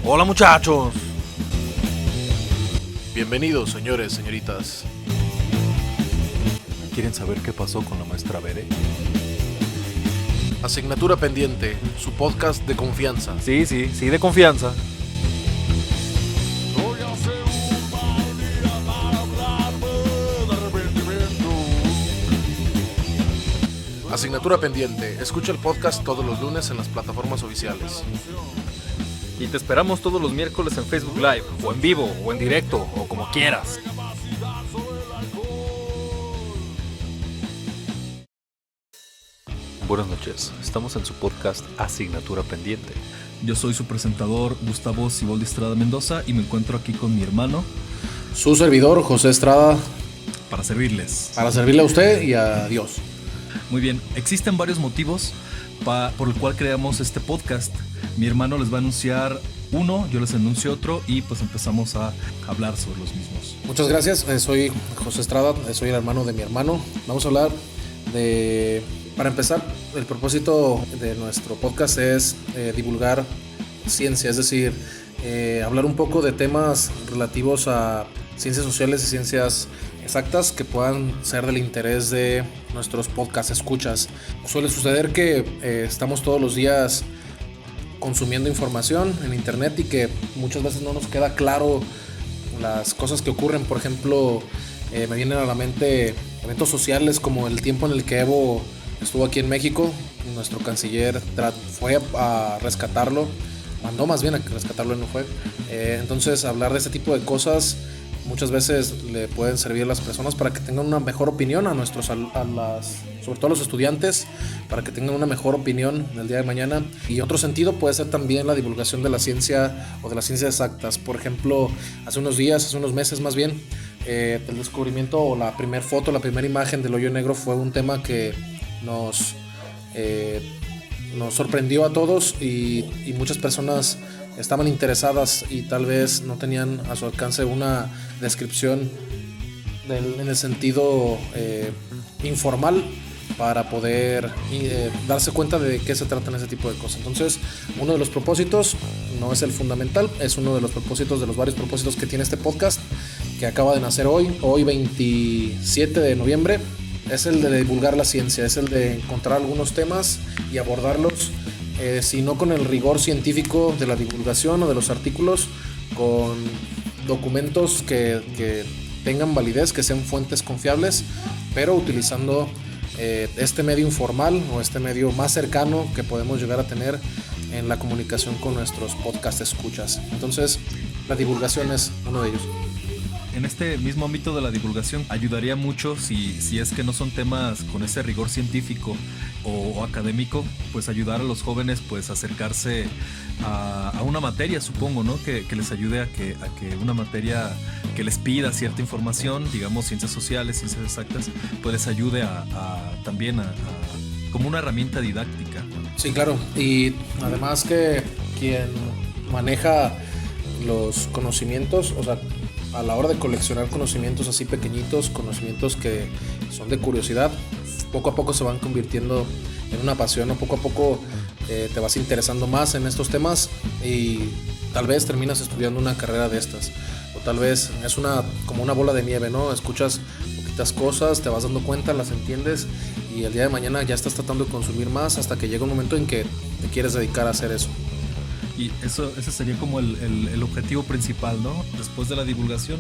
Hola muchachos. Bienvenidos, señores, señoritas. ¿Quieren saber qué pasó con la maestra Bere? Asignatura pendiente, su podcast de confianza. Sí, de confianza. Asignatura pendiente, escucha el podcast todos los lunes en las plataformas oficiales. Y te esperamos todos los miércoles en Facebook Live, o en vivo, o en directo, o como quieras. Buenas noches, estamos en su podcast Asignatura Pendiente. Yo soy su presentador Gustavo Siboldi Estrada Mendoza y me encuentro aquí con mi hermano. Su servidor, José Estrada. Para servirles. Para servirle a usted y a Dios. Muy bien, existen varios motivos por el cual creamos este podcast. Mi hermano les va a anunciar uno, yo les anuncio otro y pues empezamos a hablar sobre los mismos. Muchas gracias, soy José Estrada, soy el hermano de mi hermano. Vamos a hablar de... Para empezar, el propósito de nuestro podcast es divulgar ciencia, es decir, hablar un poco de temas relativos a ciencias sociales y ciencias exactas que puedan ser del interés de nuestros podcast escuchas. Suele suceder que estamos todos los días consumiendo información en internet y que muchas veces no nos queda claro las cosas que ocurren. Por ejemplo, me vienen a la mente eventos sociales como el tiempo en el que Evo estuvo aquí en México. Nuestro canciller fue a rescatarlo, mandó más bien a rescatarlo, no fue. Entonces hablar de este tipo de cosas muchas veces le pueden servir a las personas para que tengan una mejor opinión sobre todo a los estudiantes, para que tengan una mejor opinión el día de mañana. Y otro sentido puede ser también la divulgación de la ciencia o de las ciencias exactas. Por ejemplo, hace unos meses más bien, el descubrimiento o la primera foto, la primera imagen del hoyo negro fue un tema que nos sorprendió a todos y muchas personas estaban interesadas y tal vez no tenían a su alcance una descripción en el sentido informal para poder darse cuenta de qué se tratan ese tipo de cosas. Entonces, uno de los propósitos, no es el fundamental, es uno de los propósitos, de los varios propósitos que tiene este podcast, que acaba de nacer hoy 27 de noviembre, es el de divulgar la ciencia, es el de encontrar algunos temas y abordarlos, si no con el rigor científico de la divulgación o de los artículos, con documentos que tengan validez, que sean fuentes confiables, pero utilizando este medio informal o este medio más cercano que podemos llegar a tener en la comunicación con nuestros podcast escuchas. Entonces, la divulgación es uno de ellos. En este mismo ámbito de la divulgación ayudaría mucho si es que no son temas con ese rigor científico o académico, pues ayudar a los jóvenes pues acercarse a una materia, supongo, ¿no? Que les ayude a que una materia que les pida cierta información, digamos ciencias sociales, ciencias exactas, pues les ayude también como una herramienta didáctica. Sí, claro, y además que quien maneja los conocimientos, o sea, a la hora de coleccionar conocimientos así pequeñitos, conocimientos que son de curiosidad, poco a poco se van convirtiendo en una pasión, o poco a poco te vas interesando más en estos temas y tal vez terminas estudiando una carrera de estas, o tal vez es como una bola de nieve, ¿no? Escuchas poquitas cosas, te vas dando cuenta, las entiendes y el día de mañana ya estás tratando de consumir más hasta que llega un momento en que te quieres dedicar a hacer eso. Y ese sería como el objetivo principal, ¿no? Después de la divulgación,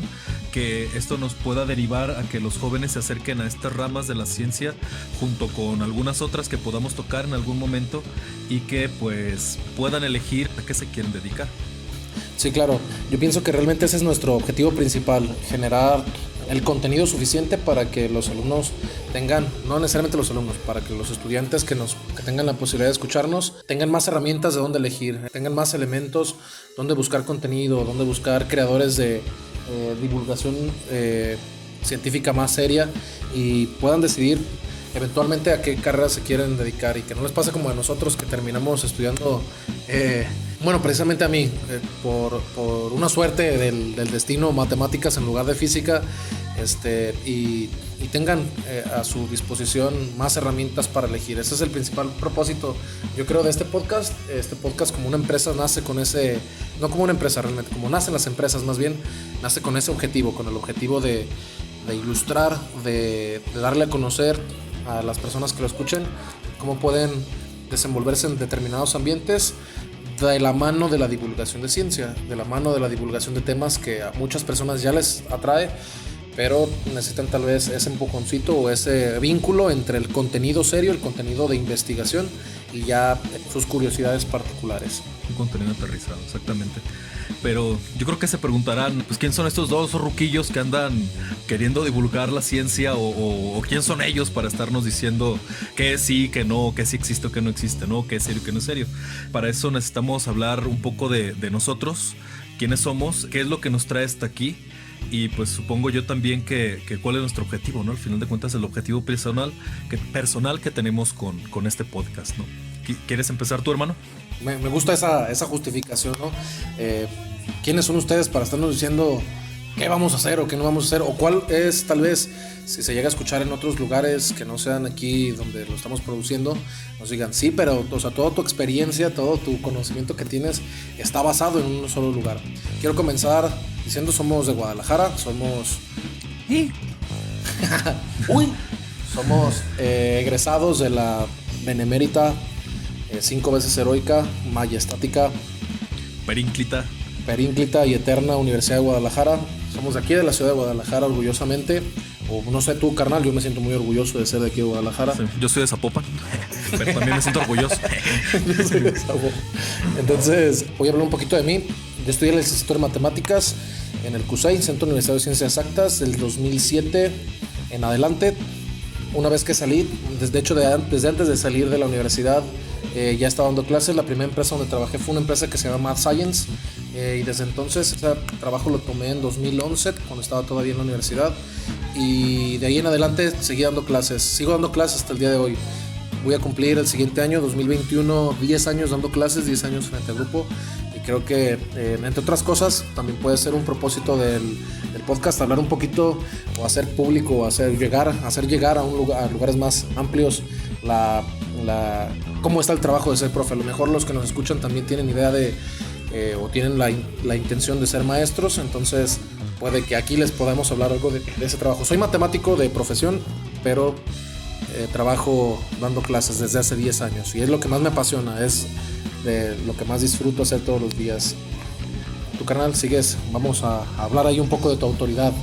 que esto nos pueda derivar a que los jóvenes se acerquen a estas ramas de la ciencia junto con algunas otras que podamos tocar en algún momento y que pues puedan elegir a qué se quieren dedicar. Sí, claro. Yo pienso que realmente ese es nuestro objetivo principal, generar el contenido suficiente para que los alumnos tengan, no necesariamente los alumnos, para que los estudiantes que tengan la posibilidad de escucharnos tengan más herramientas de dónde elegir, tengan más elementos donde buscar contenido, donde buscar creadores de divulgación científica más seria y puedan decidir eventualmente a qué carrera se quieren dedicar y que no les pase como a nosotros que terminamos estudiando, bueno, precisamente a mí, por una suerte del destino, matemáticas en lugar de física. y tengan a su disposición más herramientas para elegir. Ese es el principal propósito, yo creo, de este podcast. Este podcast, como una empresa, nace con ese, no como una empresa realmente, como nacen las empresas más bien, nace con ese objetivo, con el objetivo de ilustrar, de darle a conocer a las personas que lo escuchen cómo pueden desenvolverse en determinados ambientes de la mano de la divulgación de ciencia, de la mano de la divulgación de temas que a muchas personas ya les atrae, pero necesitan tal vez ese empujoncito o ese vínculo entre el contenido serio, el contenido de investigación y ya sus curiosidades particulares. Un contenido aterrizado, exactamente. Pero yo creo que se preguntarán, pues, ¿quién son estos dos ruquillos que andan queriendo divulgar la ciencia? O quién son ellos para estarnos diciendo que sí, que no, que sí existe o que no existe, ¿no? Que es serio, que no es serio. Para eso necesitamos hablar un poco de nosotros, quiénes somos, qué es lo que nos trae hasta aquí. Y pues supongo yo también que cuál es nuestro objetivo, ¿no? Al final de cuentas, el objetivo personal que tenemos con este podcast, ¿no? ¿Quieres empezar tú, hermano? Me gusta esa justificación, ¿no? ¿Quiénes son ustedes para estarnos diciendo qué vamos a hacer o qué no vamos a hacer? O cuál es, tal vez, si se llega a escuchar en otros lugares que no sean aquí donde lo estamos produciendo, nos digan, sí, pero, o sea, toda tu experiencia, todo tu conocimiento que tienes está basado en un solo lugar. Quiero comenzar diciendo, somos de Guadalajara, somos... Uy. Somos egresados de la benemérita, 5 veces heroica, majestática, perínclita y eterna Universidad de Guadalajara. Somos de aquí, de la ciudad de Guadalajara, orgullosamente. O no sé tú, carnal, yo me siento muy orgulloso de ser de aquí de Guadalajara. Sí, yo soy de Zapopan, pero también me siento orgulloso. Yo soy de Zapopan. Entonces, voy a hablar un poquito de mí. Yo estudié la licenciatura en Matemáticas en el CUSEI, Centro Universitario de Ciencias Exactas, del 2007 en adelante. Una vez que salí, desde antes de salir de la universidad, ya estaba dando clases. La primera empresa donde trabajé fue una empresa que se llama Math Science, y desde entonces ese trabajo lo tomé en 2011, cuando estaba todavía en la universidad, y de ahí en adelante seguí dando clases. Sigo dando clases hasta el día de hoy. Voy a cumplir el siguiente año, 2021, 10 años dando clases, 10 años frente al grupo, y creo que, entre otras cosas, también puede ser un propósito del podcast, hablar un poquito o hacer público, hacer llegar a lugares más amplios cómo está el trabajo de ser profe. A lo mejor los que nos escuchan también tienen idea de o tienen la intención de ser maestros, entonces puede que aquí les podamos hablar algo de ese trabajo. Soy matemático de profesión, pero trabajo dando clases desde hace 10 años y es lo que más me apasiona, es de lo que más disfruto hacer todos los días. Tu canal, sigues, vamos a hablar ahí un poco de tu autoridad.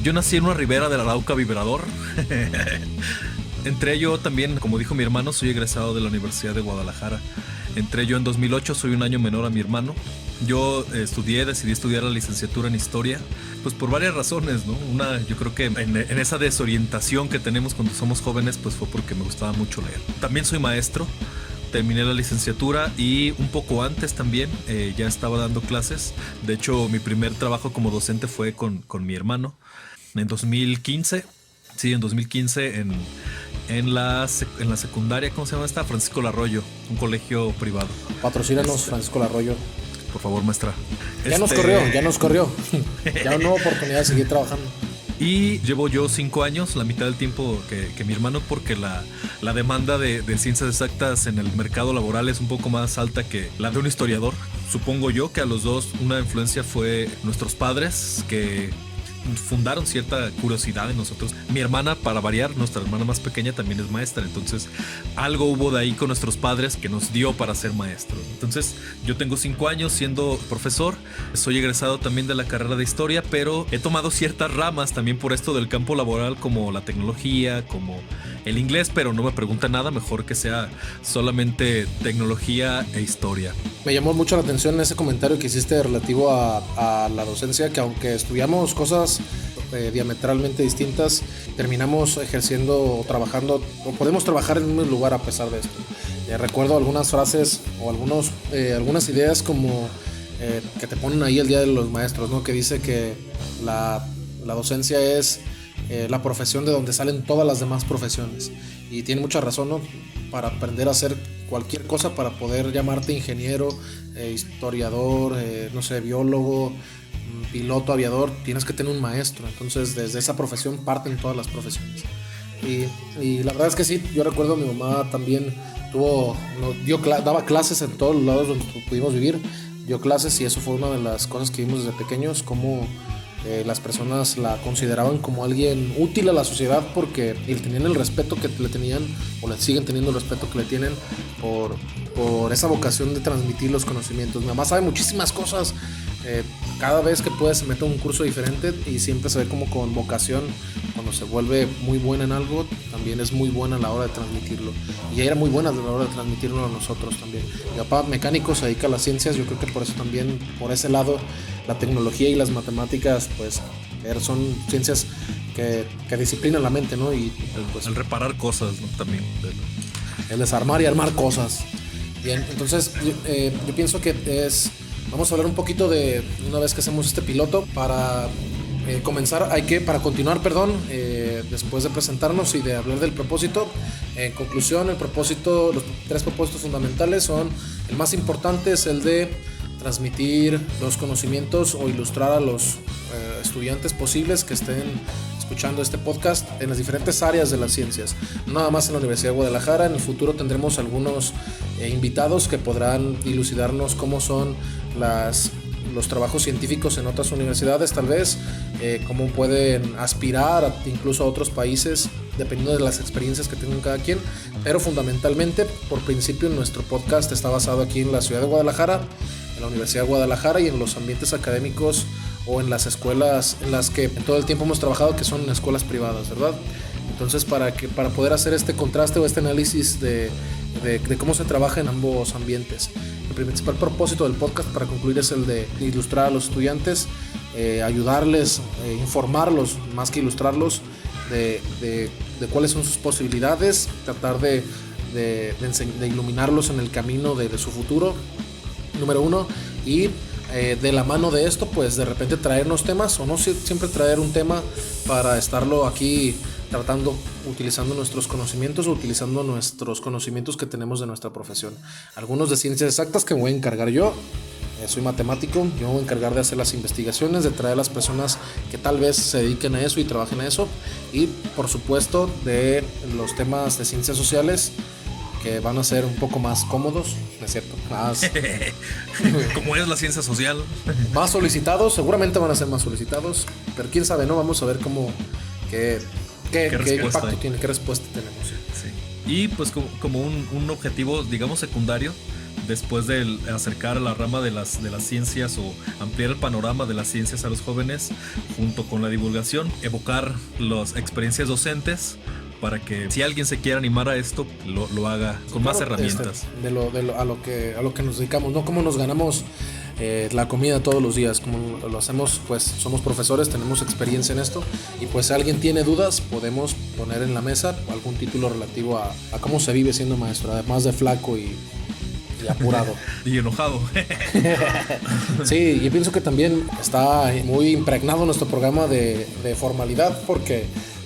Yo nací en una ribera del Arauca Vibrador. Entré yo también, como dijo mi hermano, soy egresado de la Universidad de Guadalajara. Entré yo en 2008, soy un año menor a mi hermano. Yo decidí estudiar la licenciatura en Historia, pues por varias razones, ¿no? Una, yo creo que en esa desorientación que tenemos cuando somos jóvenes, pues fue porque me gustaba mucho leer. También soy maestro, terminé la licenciatura y un poco antes también ya estaba dando clases. De hecho, mi primer trabajo como docente fue con mi hermano en 2015. Sí, en 2015 en la secundaria, ¿cómo se llama esta? Francisco Larroyo, un colegio privado. Patrocínanos, Francisco Larroyo. Por favor, maestra. Ya nos corrió. Ya no hubo oportunidad de seguir trabajando. Y llevo yo 5 años, la mitad del tiempo que mi hermano, porque la demanda de ciencias exactas en el mercado laboral es un poco más alta que la de un historiador. Supongo yo que a los dos una influencia fue nuestros padres, que fundaron cierta curiosidad en nosotros. Mi hermana, para variar, nuestra hermana más pequeña también es maestra, entonces algo hubo de ahí con nuestros padres que nos dio para ser maestros. Entonces yo tengo 5 años siendo profesor, soy egresado también de la carrera de historia, pero he tomado ciertas ramas también por esto del campo laboral, como la tecnología, como el inglés, pero no me pregunta nada, mejor que sea solamente tecnología e historia. Me llamó mucho la atención ese comentario que hiciste relativo a la docencia, que aunque estudiamos cosas diametralmente distintas, terminamos ejerciendo o trabajando, o podemos trabajar en un mismo lugar a pesar de esto. Recuerdo algunas frases o algunas ideas como que te ponen ahí el Día de los Maestros, ¿no? Que dice que la docencia es la profesión de donde salen todas las demás profesiones, y tiene mucha razón, ¿no? Para aprender a hacer cualquier cosa, para poder llamarte ingeniero, historiador, no sé, biólogo, piloto, aviador, tienes que tener un maestro. Entonces desde esa profesión parten todas las profesiones. Y la verdad es que sí, yo recuerdo mi mamá también daba clases en todos los lados donde pudimos vivir, dio clases, y eso fue una de las cosas que vimos desde pequeños, como las personas la consideraban como alguien útil a la sociedad porque tenían el respeto que le tenían, o le siguen teniendo el respeto que le tienen por esa vocación de transmitir los conocimientos. Mi mamá sabe muchísimas cosas, cada vez que puede se mete a un curso diferente y siempre se ve como con vocación. Cuando se vuelve muy buena en algo, también es muy buena a la hora de transmitirlo, y ella era muy buena a la hora de transmitirlo a nosotros también. Mi papá mecánico, se dedica a las ciencias, yo creo que por eso también, por ese lado, la tecnología y las matemáticas pues son ciencias que disciplinan la mente, ¿no? Y pues, el reparar cosas, ¿no? También el desarmar y armar cosas. Bien, entonces yo pienso que vamos a hablar un poquito de, una vez que hacemos este piloto, para continuar, después de presentarnos y de hablar del propósito. En conclusión, los 3 propósitos fundamentales son: el más importante es el de transmitir los conocimientos o ilustrar a los estudiantes posibles que estén escuchando este podcast en las diferentes áreas de las ciencias, no nada más en la Universidad de Guadalajara. En el futuro tendremos algunos invitados que podrán dilucidarnos cómo son los trabajos científicos en otras universidades, tal vez, cómo pueden aspirar incluso a otros países, dependiendo de las experiencias que tengan cada quien. Pero fundamentalmente, por principio, nuestro podcast está basado aquí en la ciudad de Guadalajara, en la Universidad de Guadalajara, y en los ambientes académicos o en las escuelas en las que todo el tiempo hemos trabajado, que son escuelas privadas, ¿verdad? Entonces, para poder hacer este contraste o este análisis de cómo se trabaja en ambos ambientes, el principal propósito del podcast, para concluir, es el de ilustrar a los estudiantes, ayudarles, informarlos, más que ilustrarlos, de cuáles son sus posibilidades, tratar de iluminarlos en el camino de su futuro, número uno. Y de la mano de esto, pues de repente traernos temas, o no siempre traer un tema para estarlo aquí tratando, utilizando nuestros conocimientos o utilizando nuestros conocimientos que tenemos de nuestra profesión. Algunos de ciencias exactas, que me voy a encargar yo. Soy matemático, yo me voy a encargar de hacer las investigaciones, de traer a las personas que tal vez se dediquen a eso y trabajen a eso. Y por supuesto de los temas de ciencias sociales, que van a ser un poco más cómodos, ¿no es cierto? Como es la ciencia social. Más solicitados, seguramente van a ser más solicitados, pero quién sabe, ¿no? Vamos a ver qué impacto tiene, qué respuesta tenemos. Sí. Y pues como un objetivo, digamos, secundario, después de acercar a la rama de las ciencias o ampliar el panorama de las ciencias a los jóvenes, junto con la divulgación, evocar las experiencias docentes, para que si alguien se quiere animar a esto, lo haga con más herramientas. A lo que nos dedicamos, ¿no? Cómo nos ganamos la comida todos los días, como lo hacemos, pues somos profesores, tenemos experiencia en esto, y pues si alguien tiene dudas, podemos poner en la mesa algún título relativo a cómo se vive siendo maestro, además de flaco y apurado. Y enojado. Sí, yo pienso que también está muy impregnado nuestro programa de formalidad, porque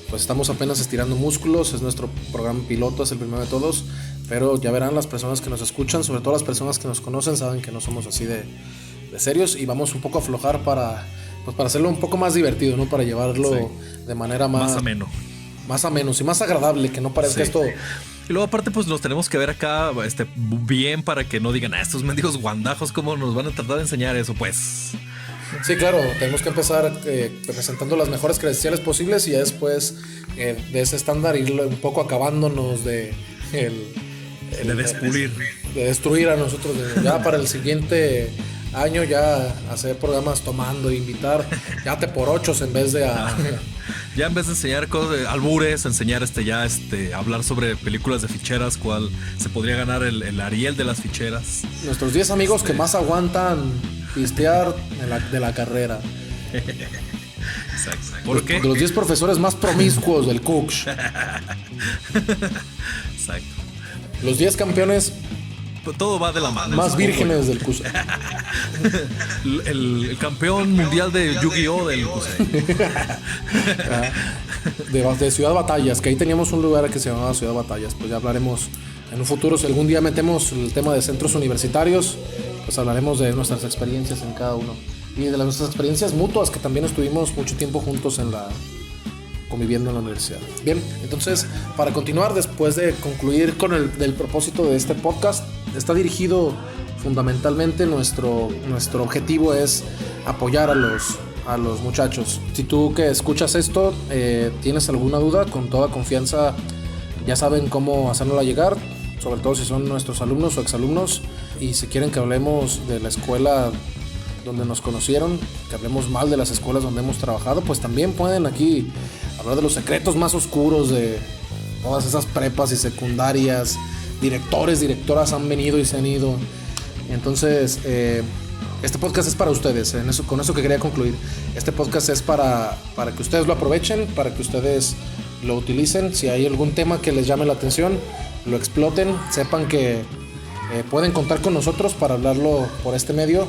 pues estamos apenas estirando músculos, es nuestro programa piloto, es el primero de todos, pero ya verán las personas que nos escuchan, sobre todo las personas que nos conocen, saben que no somos así de serios, y vamos un poco a aflojar para hacerlo un poco más divertido, ¿no? Para llevarlo de manera más ameno y más agradable, que no parezca esto. Y luego aparte pues nos tenemos que ver acá bien, para que no digan, estos mendigos guandajos, ¿cómo nos van a tratar de enseñar eso? Pues sí, claro, tenemos que empezar presentando las mejores credenciales posibles, y ya después de ese estándar ir un poco acabándonos de despulir, de destruir a nosotros. Ya para el siguiente año ya hacer programas tomando, invitar ya te por ochos en vez de ya en vez de enseñar cosas de albures, enseñar hablar sobre películas de ficheras, cuál se podría ganar el Ariel de las ficheras. Nuestros 10 amigos que más aguantan pistear de la carrera. Exacto. ¿Por qué? Los 10 profesores más promiscuos del Cooks. Exacto. Los 10 campeones. Todo va de la mano. Más vírgenes del CUSE. El campeón mundial de Yu-Gi-Oh! Del CUSE. De Ciudad Batallas, que ahí teníamos un lugar que se llamaba Ciudad Batallas. Pues ya hablaremos en un futuro, si algún día metemos el tema de centros universitarios, pues hablaremos de nuestras experiencias en cada uno. y de nuestras experiencias mutuas, que también estuvimos mucho tiempo juntos conviviendo en la universidad. Bien, entonces, para continuar, después de concluir con el propósito de este podcast, está dirigido fundamentalmente, nuestro objetivo es apoyar a los muchachos. Si tú que escuchas esto tienes alguna duda, con toda confianza ya saben cómo hacérnosla llegar, sobre todo si son nuestros alumnos o exalumnos, y si quieren que hablemos de la escuela donde nos conocieron, que hablemos mal de las escuelas donde hemos trabajado, pues también pueden aquí hablar de los secretos más oscuros de todas esas prepas y secundarias. Directores, directoras han venido y se han ido. Entonces, este podcast es para ustedes. Con eso que quería concluir. Este podcast es para que ustedes lo aprovechen, para que ustedes lo utilicen. Si hay algún tema que les llame la atención, lo exploten. Sepan que pueden contar con nosotros para hablarlo por este medio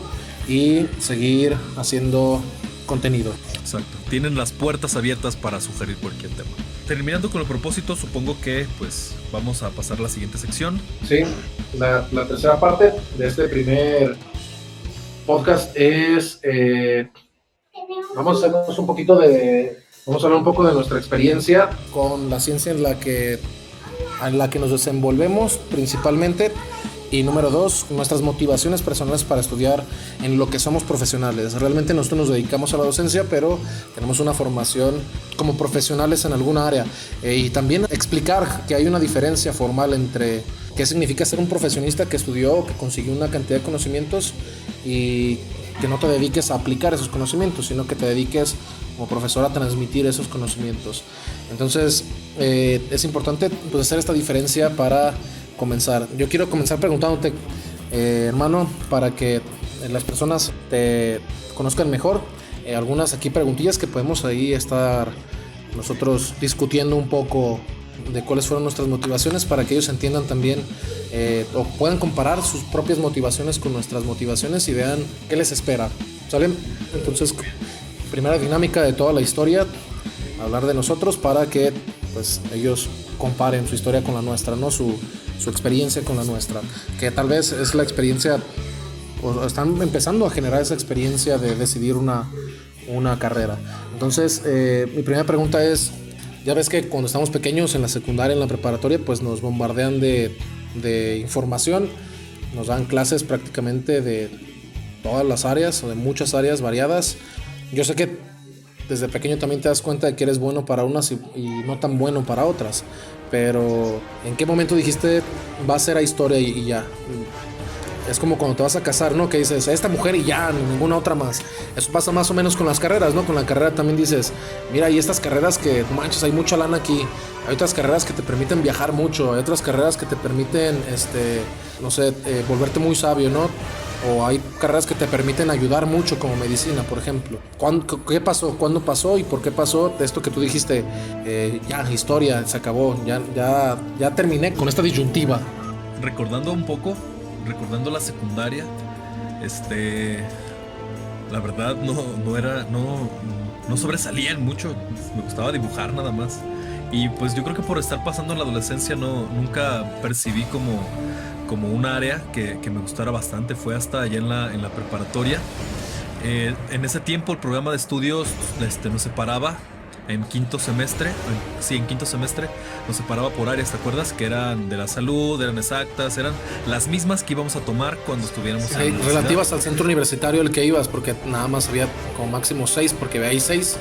y seguir haciendo contenido. Exacto. Tienen las puertas abiertas para sugerir cualquier tema. Terminando con el propósito, supongo que pues vamos a pasar a la siguiente sección. Sí, la tercera parte de este primer podcast es vamos a hablar un poco de nuestra experiencia con la ciencia en la que nos desenvolvemos principalmente. Y número 2, nuestras motivaciones personales para estudiar en lo que somos profesionales. Realmente nosotros nos dedicamos a la docencia, pero tenemos una formación como profesionales en alguna área. Y también explicar que hay una diferencia formal entre qué significa ser un profesionista que estudió, que consiguió una cantidad de conocimientos, y que no te dediques a aplicar esos conocimientos, sino que te dediques como profesor a transmitir esos conocimientos. Entonces, es importante pues hacer esta diferencia para comenzar. Yo quiero comenzar preguntándote, hermano, para que las personas te conozcan mejor, algunas aquí preguntillas que podemos ahí estar nosotros discutiendo un poco de cuáles fueron nuestras motivaciones, para que ellos entiendan también o puedan comparar sus propias motivaciones con nuestras motivaciones y vean qué les espera. ¿Sale? Entonces, primera dinámica de toda la historia, hablar de nosotros para que pues ellos comparen su historia con la nuestra, ¿no? Su experiencia con la nuestra, que tal vez es la experiencia, o están empezando a generar esa experiencia de decidir una carrera. Entonces, mi primera pregunta es, ya ves que cuando estamos pequeños en la secundaria, en la preparatoria, pues nos bombardean de información, nos dan clases prácticamente de todas las áreas, o de muchas áreas variadas. Yo sé que desde pequeño también te das cuenta de que eres bueno para unas y no tan bueno para otras. Pero, ¿en qué momento dijiste va a ser a historia y ya? Es como cuando te vas a casar, ¿no? Que dices, esta mujer y ya, ninguna otra más. Eso pasa más o menos con las carreras, ¿no? Con la carrera también dices, mira, hay estas carreras que, manches, hay mucha lana aquí. Hay otras carreras que te permiten viajar mucho. Hay otras carreras que te permiten, no sé, volverte muy sabio, ¿no? O hay carreras que te permiten ayudar mucho, como medicina, por ejemplo. ¿Qué pasó? ¿Cuándo pasó? ¿Y por qué pasó esto que tú dijiste? Ya, historia, se acabó. Ya terminé con esta disyuntiva. Recordando la secundaria, la verdad no sobresalían mucho. Me gustaba dibujar nada más. Y pues yo creo que por estar pasando en la adolescencia nunca percibí como un área que me gustara bastante. Fue hasta allá en la preparatoria. En ese tiempo el programa de estudios nos separaba en quinto semestre nos separaba por áreas, ¿te acuerdas? Que eran de la salud, eran exactas, eran las mismas que íbamos a tomar cuando estuviéramos en la universidad. Relativas al centro universitario al que ibas, porque nada más había como máximo 6, porque hay 6,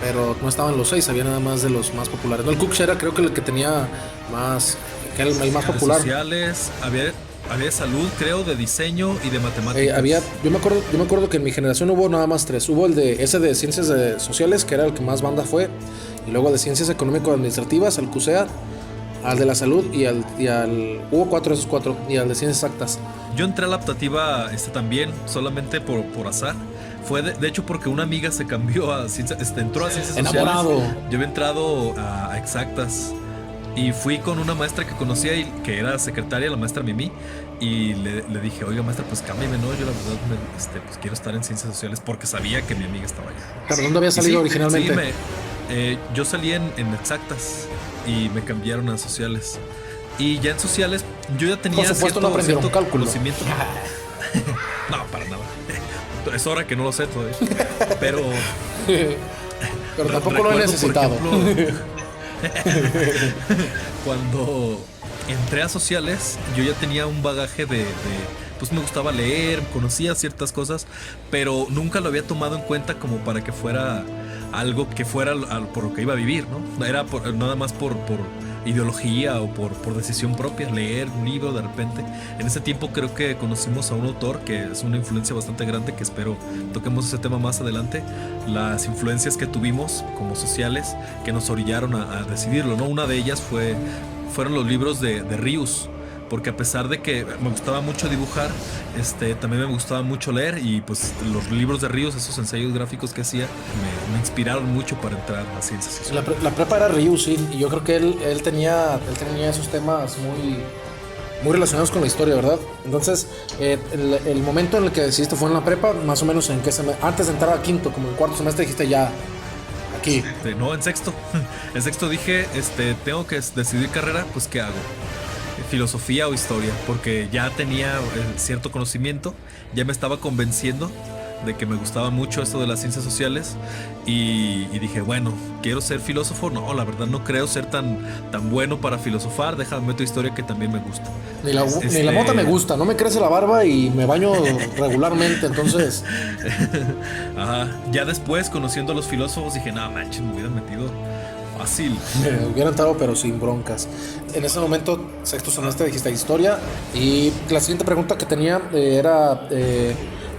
pero no estaban los 6, había nada más de los más populares. No, el Cook's era creo que el que tenía más, que era el más popular. Sociales, había de salud, creo, de diseño y de matemáticas. Yo me acuerdo que en mi generación hubo nada más 3. Hubo ese de ciencias sociales, que era el que más banda fue, y luego de ciencias económico-administrativas, al CUSEA, al de la salud hubo 4 esos 4, y al de ciencias exactas. Yo entré a la optativa también, solamente por azar. Fue de hecho porque una amiga se cambió a ciencias, entró a ciencias enamorado. Sociales. Yo había entrado a exactas. Y fui con una maestra que conocía y que era secretaria, la maestra Mimi, y le dije, oiga maestra, pues cámbiame, ¿no? Yo la verdad pues quiero estar en ciencias sociales, porque sabía que mi amiga estaba allá. ¿Pero dónde había salido originalmente? Yo salí en exactas y me cambiaron a sociales. Y ya en sociales yo ya tenía por supuesto no aprendieron cálculo. Conocimiento. No, para nada. Es hora que no lo sé todavía. Pero Pero tampoco lo he recuerdo, necesitado. por ejemplo, cuando entré a sociales, yo ya tenía un bagaje pues me gustaba leer, conocía ciertas cosas, pero nunca lo había tomado en cuenta como para que fuera algo que fuera por lo que iba a vivir, ¿no? Era nada más por ideología o por decisión propia, leer un libro de repente. En ese tiempo creo que conocimos a un autor que es una influencia bastante grande, que espero toquemos ese tema más adelante, las influencias que tuvimos como sociales que nos orillaron a decidirlo, ¿no? Una de ellas fueron los libros de Rius, porque a pesar de que me gustaba mucho dibujar, también me gustaba mucho leer, y pues los libros de Ríos, esos ensayos gráficos que hacía, me inspiraron mucho para entrar a ciencias sociales. La prepa era Rius, sí, y yo creo que él tenía esos temas muy relacionados con la historia, ¿verdad? Entonces, el momento en el que decidiste fue en la prepa, más o menos en qué semestre, antes de entrar a quinto, como en cuarto semestre, dijiste ya, aquí. No, en sexto. En sexto dije, tengo que decidir carrera, pues ¿qué hago? Filosofía o historia, porque ya tenía cierto conocimiento, ya me estaba convenciendo de que me gustaba mucho esto de las ciencias sociales, y dije, bueno, quiero ser filósofo. No, la verdad no creo ser tan bueno para filosofar, déjame meter historia, que también me gusta. Ni la mota me gusta, no me crece la barba y me baño regularmente, entonces... Ajá. Ya después, conociendo a los filósofos, dije, no manches, me hubiera metido fácil. Me hubiera entrado, pero sin broncas. En ese momento, sexto semestre, dijiste historia. Y la siguiente pregunta que tenía era: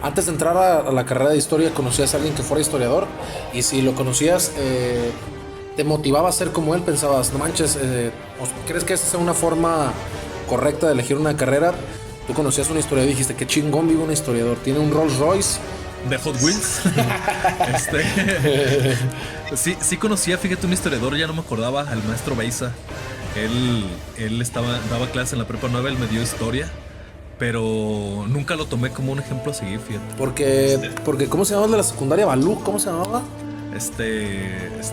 antes de entrar a la carrera de historia, ¿conocías a alguien que fuera historiador? Y si lo conocías, ¿te motivaba a ser como él? ¿Pensabas, no manches, crees que esa sea una forma correcta de elegir una carrera? Tú conocías a un historiador y dijiste, qué chingón vive un historiador, tiene un Rolls Royce de Hot Wheels. Sí conocía, fíjate, un historiador, ya no me acordaba, al maestro Beiza. Él daba clase en la prepa 9, él me dio historia, pero nunca lo tomé como un ejemplo a seguir, fíjate. Porque ¿cómo se llamaba el de la secundaria? ¿Balú? ¿Cómo se llamaba?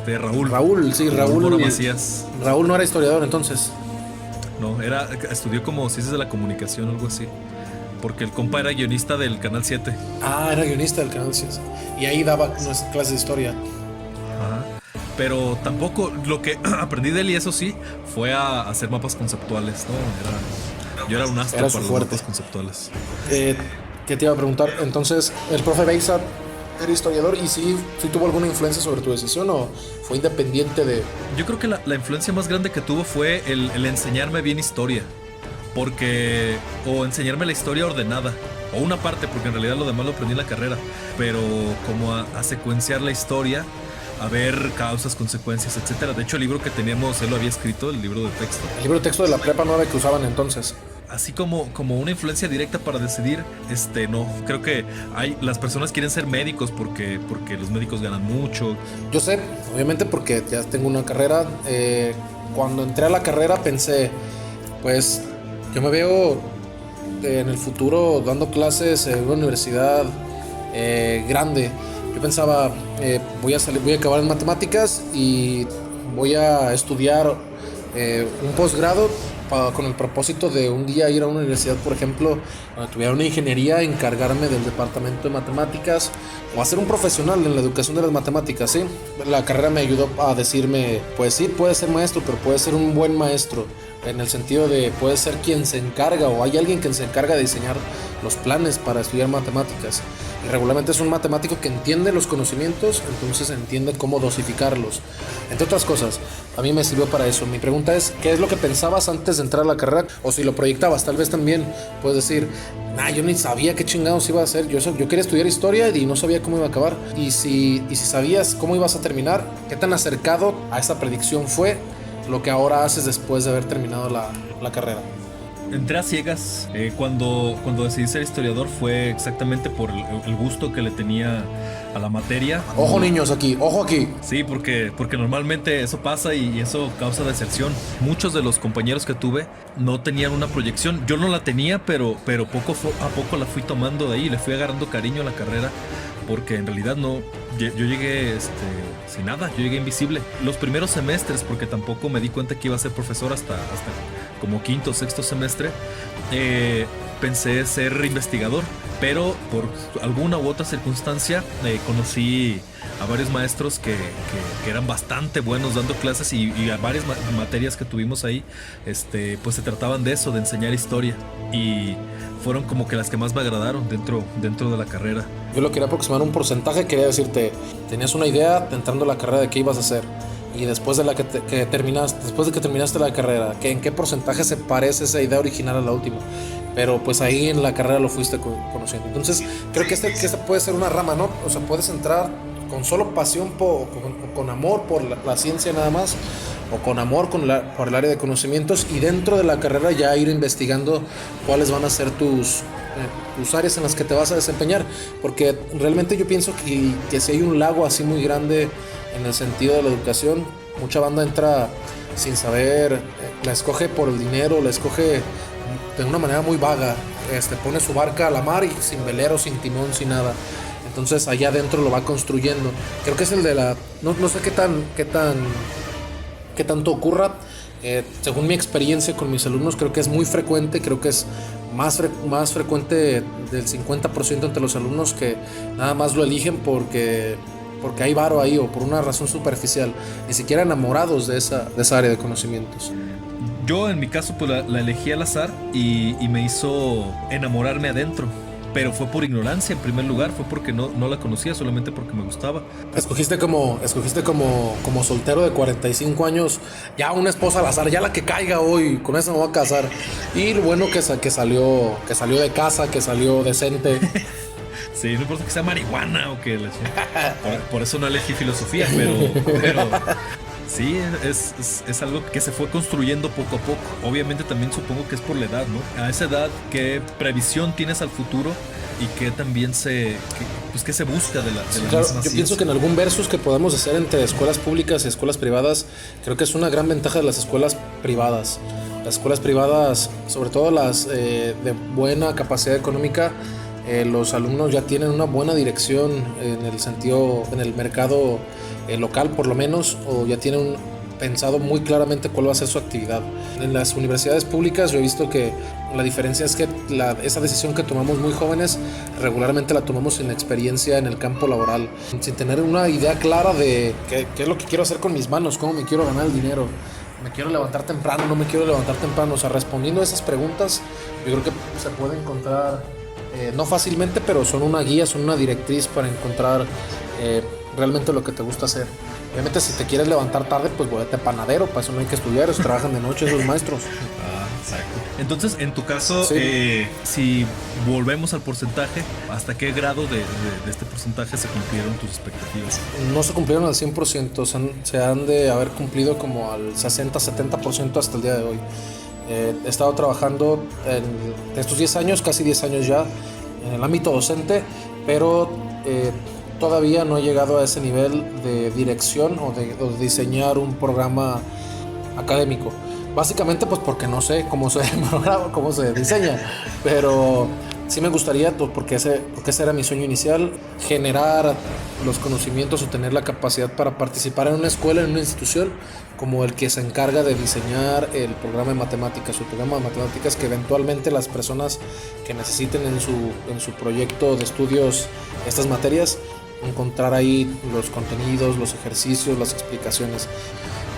Raúl. Raúl, sí, Raúl. Macías. Raúl no era historiador entonces. No, estudió como ciencias de la comunicación o algo así. Porque el compa era guionista del Canal 7. Ah, era guionista del Canal 7. Y ahí daba nuestras clases de historia. Ajá. Pero tampoco, lo que aprendí de él, y eso sí, fue a hacer mapas conceptuales, ¿no? Yo era un astro para los mapas conceptuales. ¿Qué te iba a preguntar? Entonces, ¿el profe Beiza era historiador y sí tuvo alguna influencia sobre tu decisión o fue independiente de...? Yo creo que la influencia más grande que tuvo fue el enseñarme bien historia. O enseñarme la historia ordenada, o una parte, porque en realidad lo demás lo aprendí en la carrera, pero como a secuenciar la historia, a ver causas, consecuencias, etcétera. De hecho, el libro que teníamos, él lo había escrito, el libro de texto. El libro de texto de la prepa 9 que usaban entonces. Así como una influencia directa para decidir, no. Creo que las personas quieren ser médicos porque los médicos ganan mucho. Yo sé, obviamente, porque ya tengo una carrera. Cuando entré a la carrera pensé, pues... yo me veo en el futuro dando clases en una universidad grande. Yo pensaba, voy a acabar en matemáticas y voy a estudiar un posgrado con el propósito de un día ir a una universidad, por ejemplo, donde tuviera una ingeniería, encargarme del departamento de matemáticas o a ser un profesional en la educación de las matemáticas, ¿sí? La carrera me ayudó a decirme, pues sí, puedes ser maestro, pero puedes ser un buen maestro. En el sentido de puede ser quien se encarga o hay alguien que se encarga de diseñar los planes para estudiar matemáticas. Y regularmente es un matemático que entiende los conocimientos, entonces entiende cómo dosificarlos. Entre otras cosas, a mí me sirvió para eso. Mi pregunta es, ¿qué es lo que pensabas antes de entrar a la carrera? O si lo proyectabas, tal vez también puedes decir, yo ni sabía qué chingados iba a hacer. Yo quería estudiar historia y no sabía cómo iba a acabar. Y si sabías cómo ibas a terminar, ¿qué tan acercado a esa predicción fue lo que ahora haces después de haber terminado la carrera? Entré a ciegas. Cuando decidí ser historiador fue exactamente por el gusto que le tenía a la materia. Ojo, niños, ojo aquí. Sí, porque normalmente eso pasa y eso causa deserción. Muchos de los compañeros que tuve no tenían una proyección. Yo no la tenía, pero poco a poco la fui tomando de ahí. Le fui agarrando cariño a la carrera, porque en realidad no... Yo llegué sin nada, yo llegué invisible. Los primeros semestres, porque tampoco me di cuenta que iba a ser profesor hasta como quinto o sexto semestre, pensé ser investigador. pero por alguna u otra circunstancia conocí a varios maestros que eran bastante buenos dando clases y a varias materias que tuvimos ahí, pues se trataban de eso, de enseñar historia, y fueron como que las que más me agradaron dentro de la carrera. Yo lo quería aproximar a un porcentaje, quería decirte, tenías una idea entrando a la carrera de qué ibas a hacer, y después de que terminaste la carrera, ¿en qué porcentaje se parece esa idea original a la última? Pero pues ahí en la carrera lo fuiste conociendo. Entonces creo que esta puede ser una rama, ¿no? O sea, puedes entrar con solo pasión, con amor por la ciencia nada más, o con amor por el área de conocimientos, y dentro de la carrera ya ir investigando cuáles van a ser tus áreas en las que te vas a desempeñar, porque realmente yo pienso que si hay un lago así muy grande en el sentido de la educación, mucha banda entra sin saber, la escoge por el dinero, la escoge de una manera muy vaga, pone su barca a la mar y sin velero, sin timón, sin nada. Entonces allá adentro lo va construyendo. Creo que es el de no sé qué tanto ocurra. Según mi experiencia con mis alumnos, creo que es muy frecuente, creo que es más frecuente del 50% entre los alumnos que nada más lo eligen porque hay varo ahí o por una razón superficial, ni siquiera enamorados de esa área de conocimientos. Yo en mi caso pues la elegí al azar y me hizo enamorarme adentro. Pero fue por ignorancia en primer lugar, fue porque no la conocía, solamente porque me gustaba. Escogiste como soltero de 45 años, ya una esposa al azar, ya la que caiga hoy, con esa me voy a casar. Y lo bueno que salió de casa, que salió decente. Sí, no importa que sea marihuana o que por eso no elegí filosofía, pero sí, es algo que se fue construyendo poco a poco. Obviamente también supongo que es por la edad, ¿no? A esa edad, ¿qué previsión tienes al futuro? Y qué también qué se busca de la claro, misma yo pienso que en algún versus que podamos hacer entre escuelas públicas y escuelas privadas, creo que es una gran ventaja de las escuelas privadas. Las escuelas privadas, sobre todo las de buena capacidad económica, los alumnos ya tienen una buena dirección en el mercado local por lo menos, o ya tienen pensado muy claramente cuál va a ser su actividad. En las universidades públicas yo he visto que la diferencia es que esa decisión que tomamos muy jóvenes regularmente la tomamos sin experiencia en el campo laboral, sin tener una idea clara de qué es lo que quiero hacer con mis manos, cómo me quiero ganar el dinero, me quiero levantar temprano, no me quiero levantar temprano. O sea, respondiendo a esas preguntas yo creo que se puede encontrar no fácilmente, pero son una guía, son una directriz para encontrar realmente lo que te gusta hacer. Obviamente si te quieres levantar tarde, pues vuélvete panadero, para eso no hay que estudiar, ellos trabajan de noche esos maestros. Exacto. Entonces, en tu caso, sí. Si volvemos al porcentaje, ¿hasta qué grado de este porcentaje se cumplieron tus expectativas? No se cumplieron al 100%, se han de haber cumplido como al 60-70% hasta el día de hoy. He estado trabajando en estos 10 años, casi 10 años ya, en el ámbito docente, pero todavía no he llegado a ese nivel de dirección o de diseñar un programa académico. Básicamente pues porque no sé cómo se diseña, pero sí me gustaría, porque ese era mi sueño inicial, generar los conocimientos o tener la capacidad para participar en una escuela, en una institución, como el que se encarga de diseñar el programa de matemáticas que eventualmente las personas que necesiten en su proyecto de estudios estas materias, encontrar ahí los contenidos, los ejercicios, las explicaciones.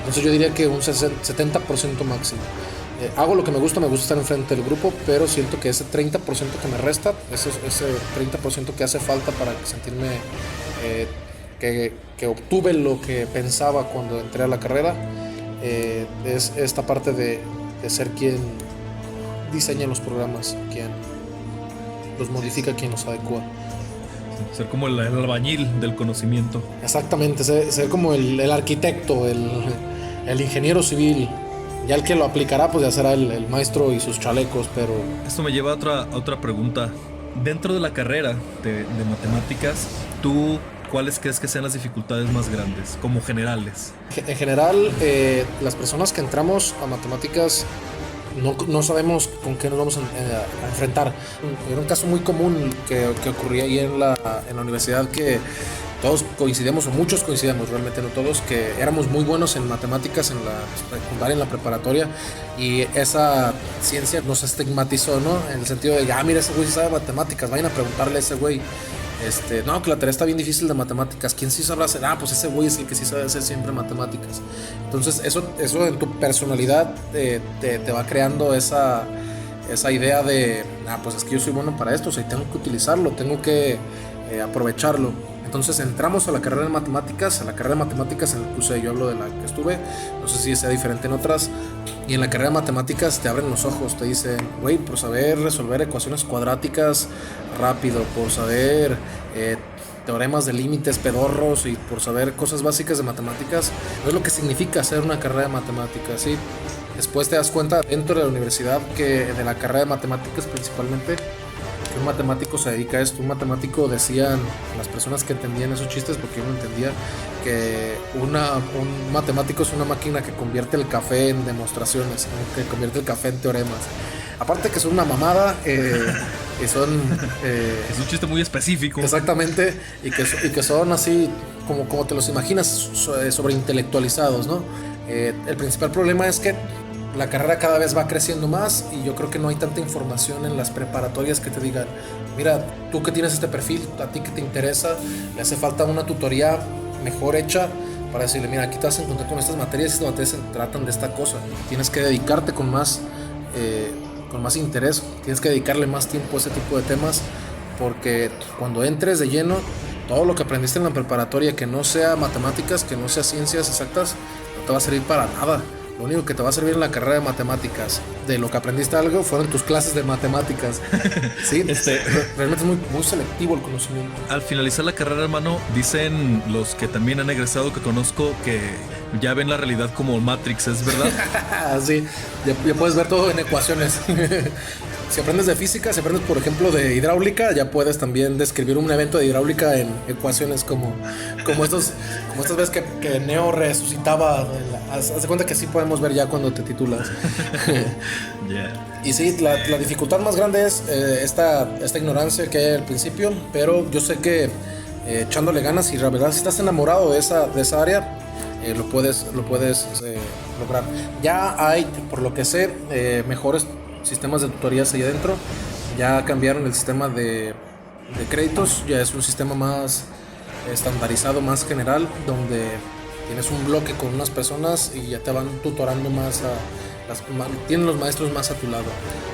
Entonces yo diría que un 70% máximo. Hago lo que me gusta estar enfrente del grupo, pero siento que ese 30% que me resta, ese 30% que hace falta para sentirme que obtuve lo que pensaba cuando entré a la carrera, es esta parte de ser quien diseña los programas, quien los modifica, quien los adecua. Ser como el albañil del conocimiento. Exactamente, ser como el arquitecto, el ingeniero civil. Ya el que lo aplicará pues ya será el maestro y sus chalecos, pero... Esto me lleva a otra pregunta. Dentro de la carrera de matemáticas, ¿tú cuáles crees que sean las dificultades más grandes, como generales? En general, las personas que entramos a matemáticas no sabemos con qué nos vamos a enfrentar. Era un caso muy común que ocurría ahí en la universidad, que todos coincidimos, o muchos coincidimos, realmente no todos, que éramos muy buenos en matemáticas en la secundaria, en la preparatoria, y esa ciencia nos estigmatizó, ¿no? En el sentido de, mira, ese güey sí sabe matemáticas, vayan a preguntarle a ese güey. No, que la tarea está bien difícil de matemáticas. ¿Quién sí sabrá hacer? Pues ese güey es el que sí sabe hacer siempre matemáticas. Entonces eso en tu personalidad te va creando esa idea de, pues es que yo soy bueno para esto, o sea, tengo que utilizarlo, tengo que aprovecharlo. Entonces entramos a la carrera de matemáticas, en el curso yo hablo de la que estuve, no sé si sea diferente en otras, y en la carrera de matemáticas te abren los ojos, te dicen, güey, por saber resolver ecuaciones cuadráticas rápido, por saber teoremas de límites pedorros y por saber cosas básicas de matemáticas, no es lo que significa hacer una carrera de matemáticas, ¿sí? Después te das cuenta dentro de la universidad que de la carrera de matemáticas principalmente, que un matemático se dedica a esto. Un matemático, decían las personas que entendían esos chistes, porque yo no entendía, que un matemático es una máquina que convierte el café en demostraciones, que convierte el café en teoremas. Aparte que son una mamada, que son... es un chiste muy específico. Exactamente, y que son así como te los imaginas, sobreintelectualizados, ¿no? El principal problema es que la carrera cada vez va creciendo más y yo creo que no hay tanta información en las preparatorias que te digan, mira, tú que tienes este perfil, a ti que te interesa, le hace falta una tutoría mejor hecha para decirle, mira, aquí te vas a encontrar con estas materias y estas materias se tratan de esta cosa. Tienes que dedicarte con más interés, tienes que dedicarle más tiempo a ese tipo de temas, porque cuando entres de lleno, todo lo que aprendiste en la preparatoria, que no sea matemáticas, que no sea ciencias exactas, no te va a servir para nada. Lo único que te va a servir en la carrera de matemáticas, de lo que aprendiste algo, fueron tus clases de matemáticas. Sí, realmente es muy selectivo el conocimiento. Al finalizar la carrera, hermano, dicen los que también han egresado que conozco que ya ven la realidad como Matrix, ¿es verdad? Sí, ya puedes ver todo en ecuaciones. Si aprendes de física, si aprendes, por ejemplo, de hidráulica, ya puedes también describir un evento de hidráulica en ecuaciones como estas veces que Neo resucitaba. Haz de cuenta que sí podemos ver ya cuando te titulas. Yeah. Y sí, la dificultad más grande es esta ignorancia que hay al principio, pero yo sé que echándole ganas y la verdad, si estás enamorado de esa área, lo puedes lograr. Ya hay, por lo que sé, mejores sistemas de tutorías ahí adentro. Ya cambiaron el sistema de créditos, ya es un sistema más estandarizado, más general, donde tienes un bloque con unas personas y ya te van tutorando más tienen los maestros más a tu lado,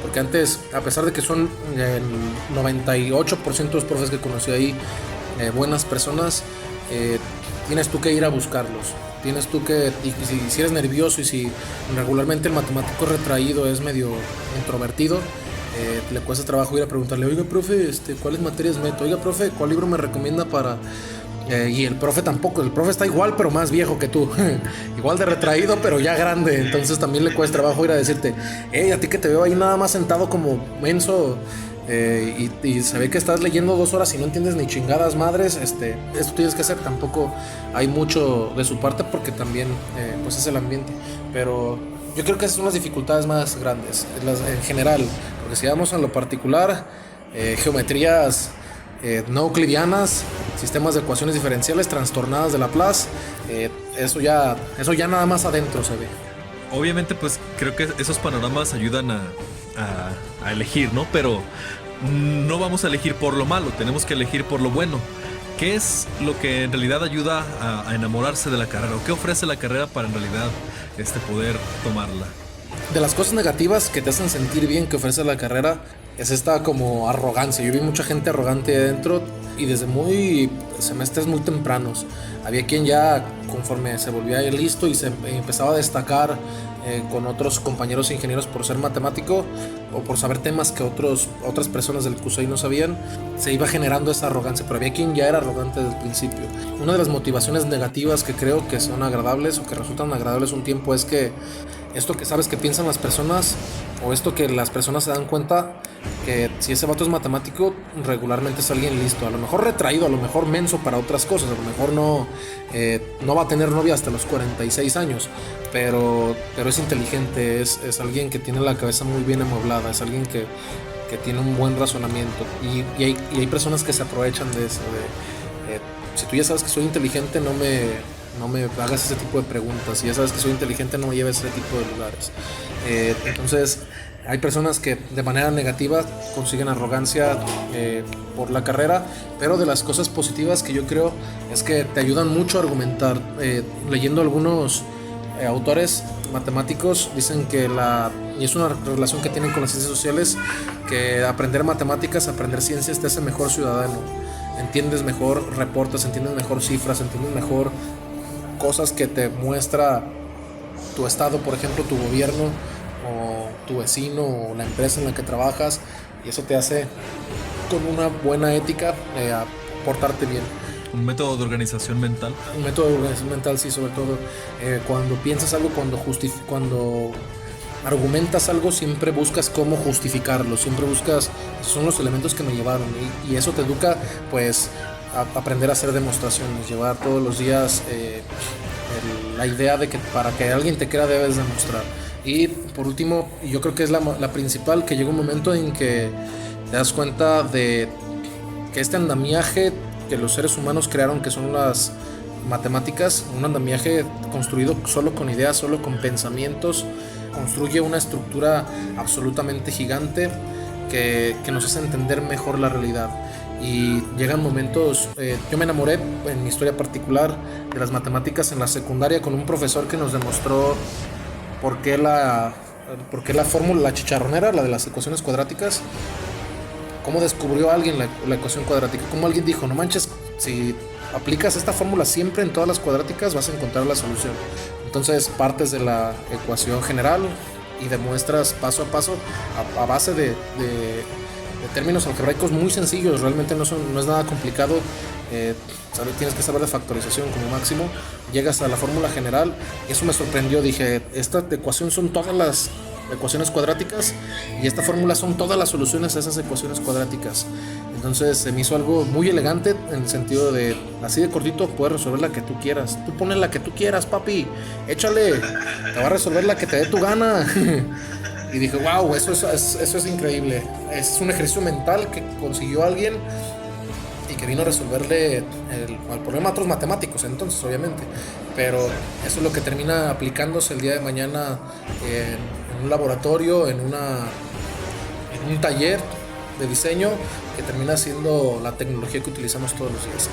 porque antes, a pesar de que son el 98% de los profes que conocí ahí buenas personas, tienes tú que ir a buscarlos. Tienes tú que, y si eres nervioso y si regularmente el matemático retraído es medio introvertido, le cuesta trabajo ir a preguntarle, oiga, profe, ¿cuáles materias meto? Oiga, profe, ¿cuál libro me recomienda para...? Y el profe tampoco, el profe está igual pero más viejo que tú, igual de retraído pero ya grande, entonces también le cuesta trabajo ir a decirte, a ti que te veo ahí nada más sentado como menso, y se ve que estás leyendo 2 horas y no entiendes ni chingadas madres, esto tienes que hacer. Tampoco hay mucho de su parte porque también pues es el ambiente, pero yo creo que esas son las dificultades más grandes en general, porque si vamos a lo particular, geometrías no euclidianas, sistemas de ecuaciones diferenciales trastornadas de Laplace, eso ya nada más adentro se ve. Obviamente pues creo que esos panoramas ayudan a elegir, ¿no? Pero no vamos a elegir por lo malo, tenemos que elegir por lo bueno. ¿Qué es lo que en realidad ayuda a enamorarse de la carrera? ¿O qué ofrece la carrera para en realidad poder tomarla? De las cosas negativas que te hacen sentir bien que ofrece la carrera es esta como arrogancia. Yo vi mucha gente arrogante adentro y desde semestres muy tempranos. Había quien ya conforme se volvía listo y se empezaba a destacar con otros compañeros ingenieros por ser matemático o por saber temas que otras personas del CUSAI no sabían, se iba generando esa arrogancia, pero había quien ya era arrogante desde el principio. Una de las motivaciones negativas que creo que son agradables o que resultan agradables un tiempo es que esto que sabes que piensan las personas, o esto que las personas se dan cuenta que si ese vato es matemático, regularmente es alguien listo, a lo mejor retraído, a lo mejor menso para otras cosas, a lo mejor no va a tener novia hasta los 46 años, pero es inteligente, es alguien que tiene la cabeza muy bien amueblada, es alguien que tiene un buen razonamiento, y hay personas que se aprovechan de eso, si tú ya sabes que soy inteligente, no me hagas ese tipo de preguntas. Si ya sabes que soy inteligente, no me lleves a ese tipo de lugares. Entonces, hay personas que de manera negativa consiguen arrogancia por la carrera, pero de las cosas positivas que yo creo es que te ayudan mucho a argumentar. Leyendo algunos autores matemáticos dicen que y es una relación que tienen con las ciencias sociales, que aprender matemáticas, aprender ciencias te hace mejor ciudadano. Entiendes mejor reportes, entiendes mejor cifras, entiendes mejor cosas que te muestra tu estado, por ejemplo, tu gobierno o tu vecino o la empresa en la que trabajas, y eso te hace con una buena ética portarte bien. Un método de organización mental. Un método de organización mental, sí, sobre todo cuando piensas algo, cuando argumentas algo, siempre buscas cómo justificarlo, siempre buscas, esos son los elementos que me llevaron, y eso te educa pues a aprender a hacer demostraciones, llevar todos los días la idea de que para que alguien te quiera debes demostrar. Y por último, yo creo que es la principal, que llega un momento en que te das cuenta de que este andamiaje que los seres humanos crearon, que son las matemáticas, un andamiaje construido solo con ideas, solo con pensamientos, construye una estructura absolutamente gigante que nos hace entender mejor la realidad. Y llegan momentos, yo me enamoré en mi historia particular de las matemáticas en la secundaria con un profesor que nos demostró por qué la fórmula, la chicharronera, la de las ecuaciones cuadráticas, cómo descubrió alguien la ecuación cuadrática, cómo alguien dijo, no manches, si aplicas esta fórmula siempre en todas las cuadráticas vas a encontrar la solución. Entonces partes de la ecuación general y demuestras paso a paso a base de términos algebraicos muy sencillos, realmente no es nada complicado. Tienes que saber de factorización como máximo, llegas a la fórmula general, y eso me sorprendió. Dije, esta ecuación son todas las ecuaciones cuadráticas y esta fórmula son todas las soluciones a esas ecuaciones cuadráticas. Entonces se me hizo algo muy elegante en el sentido de, así de cortito, puedes resolver la que tú quieras. Tú pones la que tú quieras, papi, échale, te va a resolver la que te dé tu gana. Y dije, wow, eso es increíble. Es un ejercicio mental que consiguió alguien y que vino a resolverle el problema a otros matemáticos, entonces, obviamente. Pero eso es lo que termina aplicándose el día de mañana en un laboratorio, en un taller de diseño, que termina siendo la tecnología que utilizamos todos los días.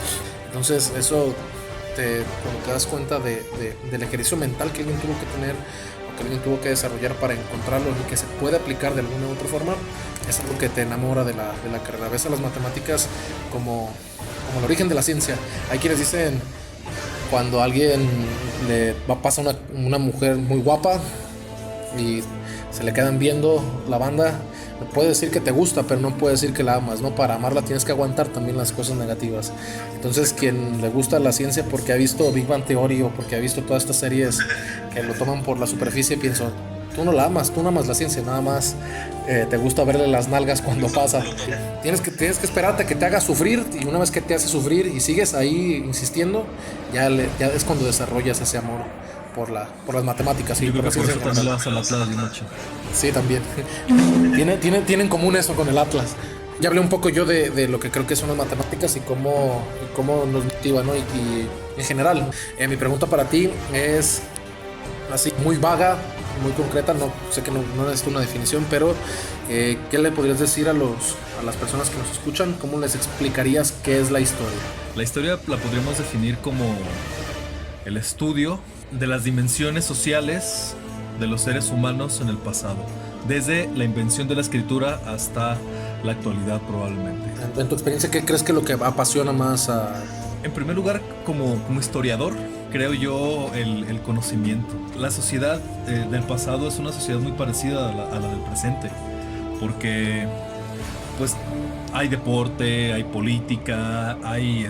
Entonces, eso, cuando te das cuenta del ejercicio mental que alguien tuvo que tener, que alguien tuvo que desarrollar para encontrarlo y que se puede aplicar de alguna u otra forma, es algo que te enamora de la carrera. Ves a las matemáticas como el origen de la ciencia. Hay quienes dicen, cuando a alguien pasa una mujer muy guapa y se le quedan viendo la banda, puede decir que te gusta, pero no puede decir que la amas, ¿no? Para amarla tienes que aguantar también las cosas negativas. Entonces, quien le gusta la ciencia porque ha visto Big Bang Theory o porque ha visto todas estas series que lo toman por la superficie, pienso, tú no la amas, tú no amas la ciencia, nada más te gusta verle las nalgas cuando pasa. Tienes que esperarte a que te haga sufrir, y una vez que te hace sufrir y sigues ahí insistiendo, ya es cuando desarrollas ese amor por las matemáticas. Yo creo que por eso también le vas al Atlas de noche. Sí, también. Tiene en común eso con el Atlas. Ya hablé un poco yo de lo que creo que son las matemáticas y cómo nos motiva, ¿no? Y en general, mi pregunta para ti es así, muy vaga, muy concreta. No sé que no necesito una definición, pero ¿qué le podrías decir a las personas que nos escuchan? ¿Cómo les explicarías qué es la historia? La historia la podríamos definir como el estudio de las dimensiones sociales de los seres humanos en el pasado, desde la invención de la escritura hasta la actualidad probablemente. En tu experiencia, ¿qué crees que es lo que apasiona más a...? En primer lugar, como historiador, creo yo el conocimiento. La sociedad del pasado es una sociedad muy parecida a la del presente, porque pues hay deporte, hay política, hay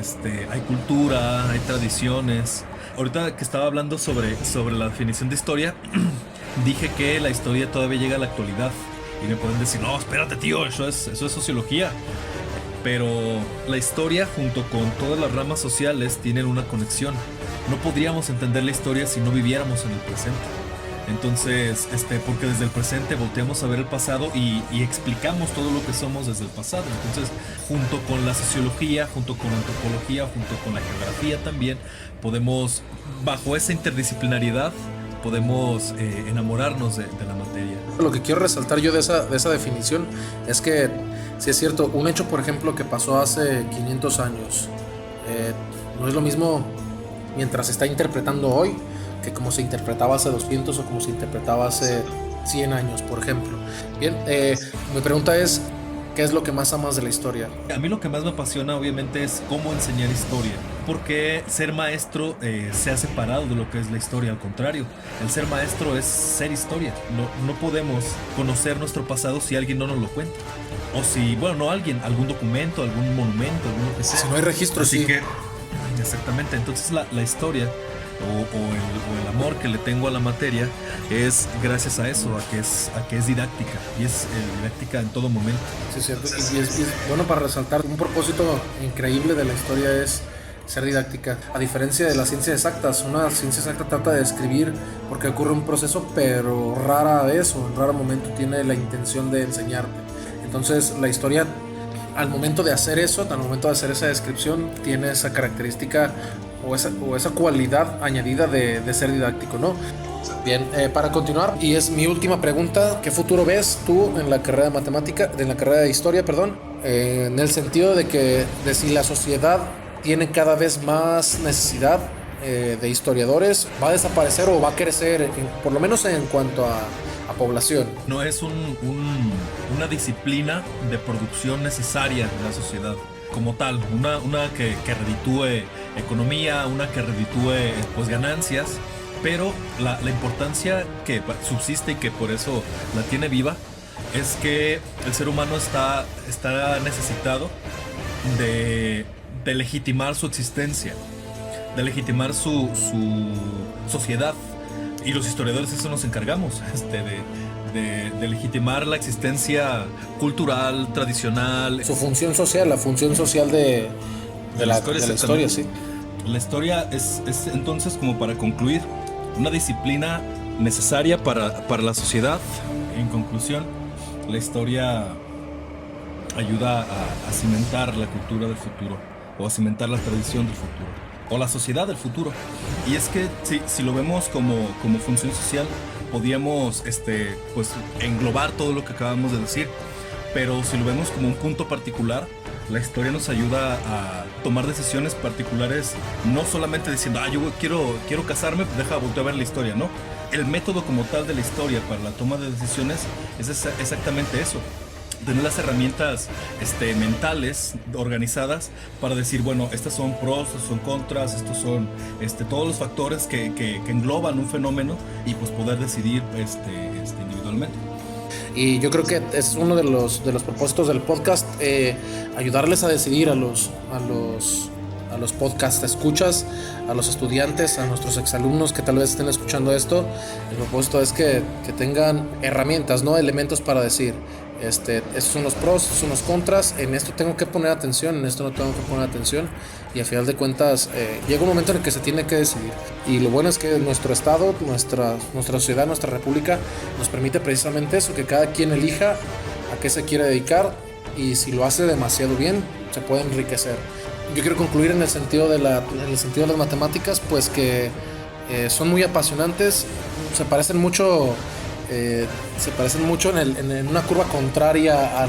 cultura, hay tradiciones. Ahorita que estaba hablando sobre la definición de historia, dije que la historia todavía llega a la actualidad. Y me pueden decir, no, espérate tío, eso es sociología. Pero la historia junto con todas las ramas sociales tienen una conexión. No podríamos entender la historia si no viviéramos en el presente. Entonces, porque desde el presente volteamos a ver el pasado y explicamos todo lo que somos desde el pasado. Entonces, junto con la sociología, junto con la antropología, junto con la geografía también, podemos, bajo esa interdisciplinariedad, podemos enamorarnos de la materia. Lo que quiero resaltar yo de esa definición es que, si es cierto, un hecho, por ejemplo, que pasó hace 500 años, no es lo mismo mientras se está interpretando hoy que como se interpretaba hace 200 o como se interpretaba hace 100 años, por ejemplo. Bien, mi pregunta es, ¿qué es lo que más amas de la historia? A mí lo que más me apasiona obviamente es cómo enseñar historia, porque ser maestro se ha separado de lo que es la historia. Al contrario, el ser maestro es ser historia. No podemos conocer nuestro pasado si alguien no nos lo cuenta, o si, bueno, no alguien, algún documento, algún monumento, algún lo que sea. Si no hay registro, así sí. que, exactamente, entonces la historia o el amor que le tengo a la materia es gracias a eso, a que es didáctica, y es didáctica en todo momento. Sí, es cierto. Y es bueno para resaltar, un propósito increíble de la historia es ser didáctica. A diferencia de las ciencias exactas, una ciencia exacta trata de describir por qué ocurre un proceso, pero rara vez o en raro momento tiene la intención de enseñarte. Entonces la historia, al momento de hacer eso, al momento de hacer esa descripción, tiene esa característica o esa cualidad añadida de ser didáctico, ¿no? Bien, para continuar, y es mi última pregunta, ¿qué futuro ves tú en la carrera de historia, perdón? En el sentido de si la sociedad tiene cada vez más necesidad de historiadores, ¿va a desaparecer o va a crecer, por lo menos en cuanto a población? No es una disciplina de producción necesaria en la sociedad como tal, una que reditúe economía, una que reditúe pues ganancias, pero la importancia que subsiste y que por eso la tiene viva es que el ser humano está necesitado de legitimar su existencia, de legitimar su sociedad, y los historiadores eso nos encargamos, de legitimar la existencia cultural, tradicional. Su función social, la función social de la historia, sí. La historia es entonces, como para concluir, una disciplina necesaria para la sociedad. En conclusión, la historia ayuda a cimentar la cultura del futuro, o a cimentar la tradición del futuro, o la sociedad del futuro. Y es que si lo vemos como función social, podríamos pues englobar todo lo que acabamos de decir, pero si lo vemos como un punto particular, la historia nos ayuda a tomar decisiones particulares, no solamente diciendo, yo quiero casarme, deja voltear a ver la historia, ¿no? El método como tal de la historia para la toma de decisiones es exactamente eso. Tener las herramientas mentales organizadas para decir, bueno, estas son pros, estas son contras, estos son todos los factores que engloban un fenómeno, y pues poder decidir individualmente. Y yo creo que es uno de los propósitos del podcast, ayudarles a decidir a los podcast escuchas, a los estudiantes, a nuestros exalumnos que tal vez estén escuchando esto. El propósito es que tengan herramientas, ¿no? Elementos para decir, estos son los pros, estos son los contras, en esto tengo que poner atención, en esto no tengo que poner atención, y a final de cuentas llega un momento en el que se tiene que decidir. Y lo bueno es que nuestro estado, nuestra sociedad, nuestra república nos permite precisamente eso, que cada quien elija a qué se quiere dedicar, y si lo hace demasiado bien se puede enriquecer. Yo quiero concluir en el sentido de las matemáticas, pues que son muy apasionantes, se parecen mucho en una curva contraria a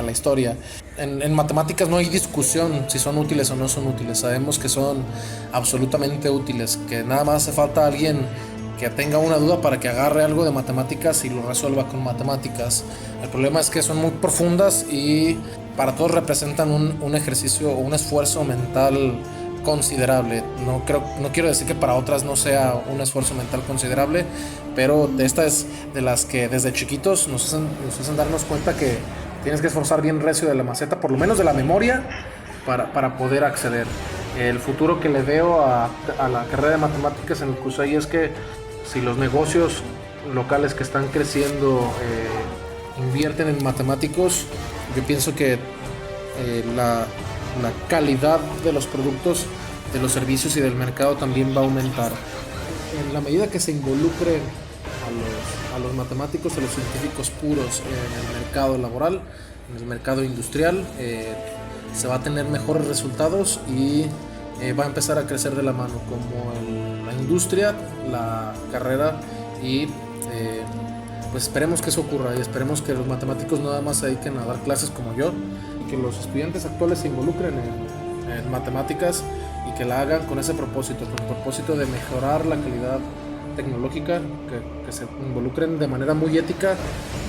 la historia. En matemáticas no hay discusión si son útiles o no son útiles. Sabemos que son absolutamente útiles, que nada más hace falta alguien que tenga una duda para que agarre algo de matemáticas y lo resuelva con matemáticas. El problema es que son muy profundas y para todos representan un ejercicio o un esfuerzo mental considerable. No quiero decir que para otras no sea un esfuerzo mental considerable, pero esta es de las que desde chiquitos nos hacen darnos cuenta que tienes que esforzar bien recio de la maceta, por lo menos de la memoria, para poder acceder. El futuro que le veo a la carrera de matemáticas en el CUSEI es que si los negocios locales que están creciendo invierten en matemáticos, yo pienso que la calidad de los productos, de los servicios y del mercado también va a aumentar. En la medida que se involucre a los matemáticos, a los científicos puros en el mercado laboral, en el mercado industrial. Se va a tener mejores resultados y va a empezar a crecer de la mano como la industria, la carrera y pues esperemos que eso ocurra y esperemos que los matemáticos no nada más se dediquen a dar clases como yo y que los estudiantes actuales se involucren en matemáticas y que la hagan con ese propósito, con el propósito de mejorar la calidad tecnológica, que se involucren de manera muy ética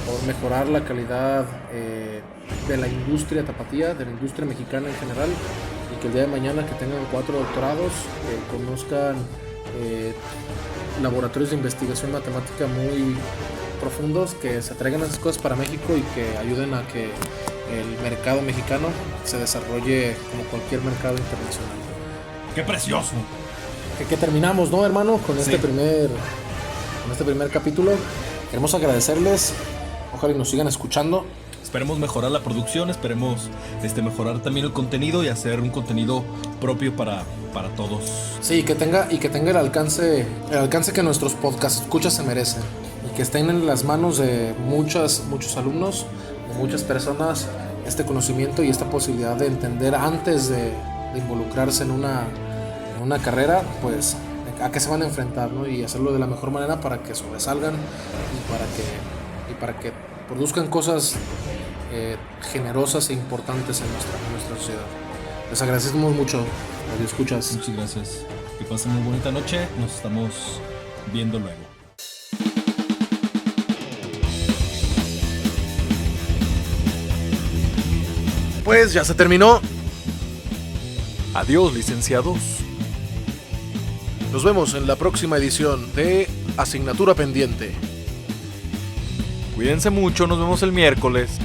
por mejorar la calidad de la industria tapatía, de la industria mexicana en general, y que el día de mañana que tengan 4 doctorados, que conozcan laboratorios de investigación matemática muy profundos, que se traigan esas cosas para México y que ayuden a que el mercado mexicano se desarrolle como cualquier mercado internacional. ¡Qué precioso! Que terminamos, ¿no, hermano? Con Sí. este primer capítulo. Queremos agradecerles. Ojalá y nos sigan escuchando. Esperemos mejorar la producción, esperemos mejorar también el contenido y hacer un contenido propio para todos. Sí, que tenga el alcance que nuestros podcast escuchas se merecen. Y que estén en las manos de muchos alumnos, de muchas personas, este conocimiento y esta posibilidad de entender antes de involucrarse en una carrera, pues a qué se van a enfrentar, ¿no? Y hacerlo de la mejor manera para que sobresalgan y para que produzcan cosas generosas e importantes en nuestra sociedad. Les agradecemos mucho. Radio escuchas. Muchas gracias. Que pasen muy bonita noche. Nos estamos viendo luego. Pues ya se terminó. Adiós, licenciados. Nos vemos en la próxima edición de Asignatura Pendiente. Cuídense mucho, nos vemos el miércoles.